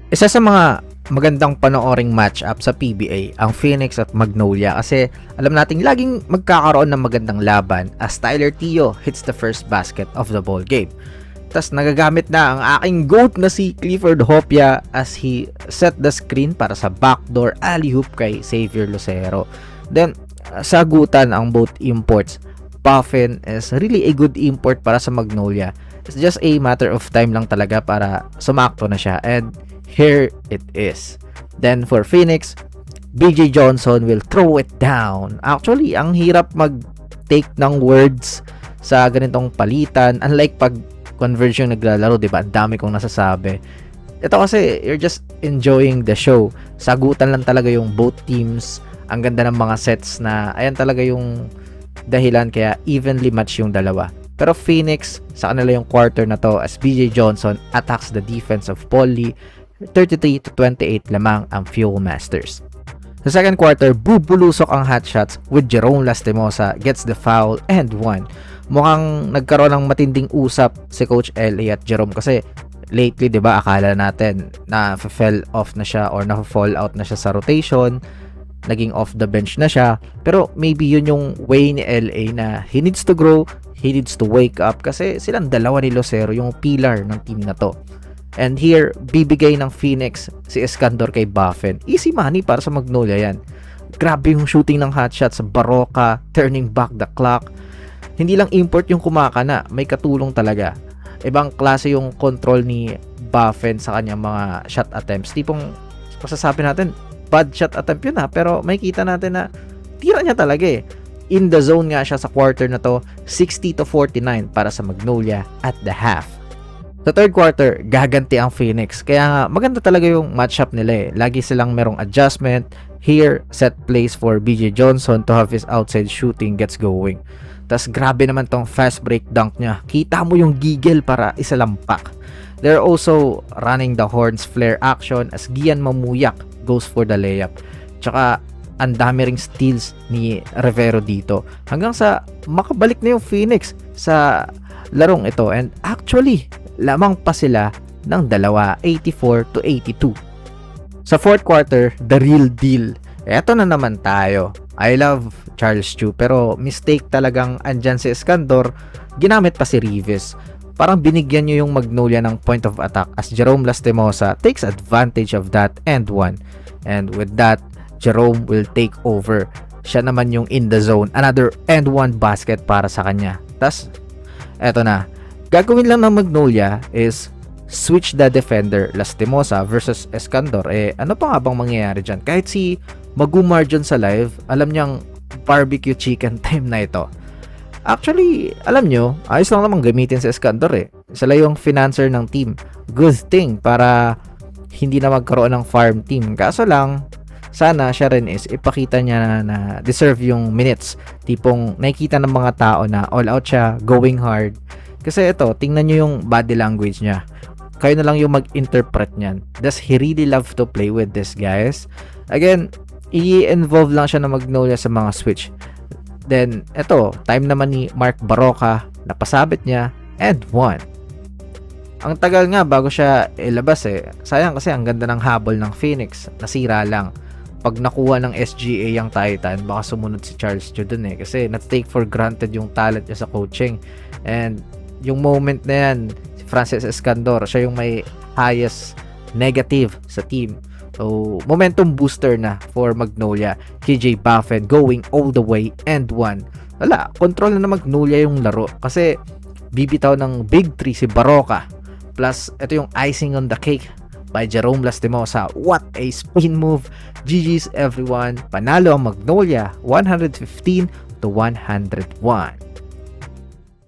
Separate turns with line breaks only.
Isa sa mga magandang panooring match-up sa PBA ang Phoenix at Magnolia kasi alam nating laging magkakaroon ng magandang laban as Tyler Teo hits the first basket of the ball game. Tas nagagamit na ang aking GOAT na si Clifford Hopia as he set the screen para sa backdoor alley-oop kay Xavier Lucero. Then, sagutan ang both imports. Buffin is really a good import para sa Magnolia. It's just a matter of time lang talaga para sumakto na siya. And here it is. Then for Phoenix, BJ Johnson will throw it down. Actually, ang hirap mag-take ng words sa ganitong palitan. Unlike pag converge yung naglalaro, diba? Ang dami kong nasasabi. Ito kasi, you're just enjoying the show. Sagutan lang talaga yung both teams. Ang ganda ng mga sets na, ayan talaga yung dahilan kaya evenly match yung dalawa. Pero Phoenix, sa kanila yung quarter na to as BJ Johnson attacks the defense of Paul Lee. 33-28 lamang ang Fuel Masters. Sa second quarter, bubulusok ang hot shots with Jerome Lastimosa gets the foul and one. Mukhang nagkaroon ng matinding usap si Coach LA at Jerome kasi lately, 'di ba, akala natin na fell off na siya or na-fall out na siya sa rotation, naging off the bench na siya. Pero maybe yun yung way ni LA na he needs to grow, he needs to wake up kasi silang dalawa ni Lucero yung pillar ng team na to. And here, bibigay ng Phoenix si Escandor kay Buffin. Easy money para sa Magnolia yan. Grabe yung shooting ng hotshots sa Baroka, turning back the clock. Hindi lang import yung kumakana, may katulong talaga. Ibang klase yung control ni Buffin sa kanyang mga shot attempts. Tipong masasabi natin, bad shot attempt yun pero may kita natin na tira niya talaga eh. In the zone nga siya sa quarter na to, 60-49 para sa Magnolia at the half. Sa third quarter, gaganti ang Phoenix. Kaya nga, maganda talaga yung matchup nila eh. Lagi silang merong adjustment. Here, set plays for BJ Johnson to have his outside shooting gets going. Tas grabe naman tong fast break dunk niya. Kita mo yung giggle para isalampak. They're also running the horns flare action as Gian Mamuyak goes for the layup. Tsaka, ang dami ring steals ni Rivero dito. Hanggang sa makabalik na yung Phoenix sa larong ito. And actually, lamang pa sila ng dalawa, 84-82. Sa fourth quarter, the real deal. Eto na naman tayo. I love Charles Chu pero mistake talagang andyan si Escandor. Ginamit pa si Rivas. Parang binigyan nyo yung Magnolia ng point of attack as Jerome Lastimosa takes advantage of that and one. And with that, Jerome will take over. Siya naman yung in the zone. Another and one basket para sa kanya. Tas, eto na. Gagawin lang ng Magnolia is switch the defender Lastimosa versus Escandor. Ano pa nga bang mangyayari dyan? Kahit si Magumar dyan sa live, alam niyang barbecue chicken time na ito. Actually, alam nyo, ayos lang namang gamitin si Escandor Sila yung financer ng team. Good thing para hindi na magkaroon ng farm team. Kaso lang, sana siya rin is ipakita niya na deserve yung minutes. Tipong nakikita ng mga tao na all out siya, going hard. Kasi ito, tingnan nyo yung body language niya. Kayo na lang yung mag-interpret niyan. Does he really love to play with this, guys? Again, i-involve lang siya na Magnolia sa mga switch. Then, ito, time naman ni Mark Baroka, napasabit niya, and one. Ang tagal nga bago siya ilabas Sayang kasi ang ganda ng habol ng Phoenix. Nasira lang. Pag nakuha ng SGA yung Titan, baka sumunod si Charles Chu dun kasi na-take for granted yung talent niya sa coaching. And yung moment na yan, si Francis Escandor, siya yung may highest negative sa team. So, momentum booster na for Magnolia. KJ Buffin going all the way and one. Wala, control na Magnolia yung laro. Kasi, bibitaw ng big 3 si Baroka. Plus, ito yung icing on the cake by Jerome Lastimosa. What a spin move. GG's everyone. Panalo ang Magnolia 115-101.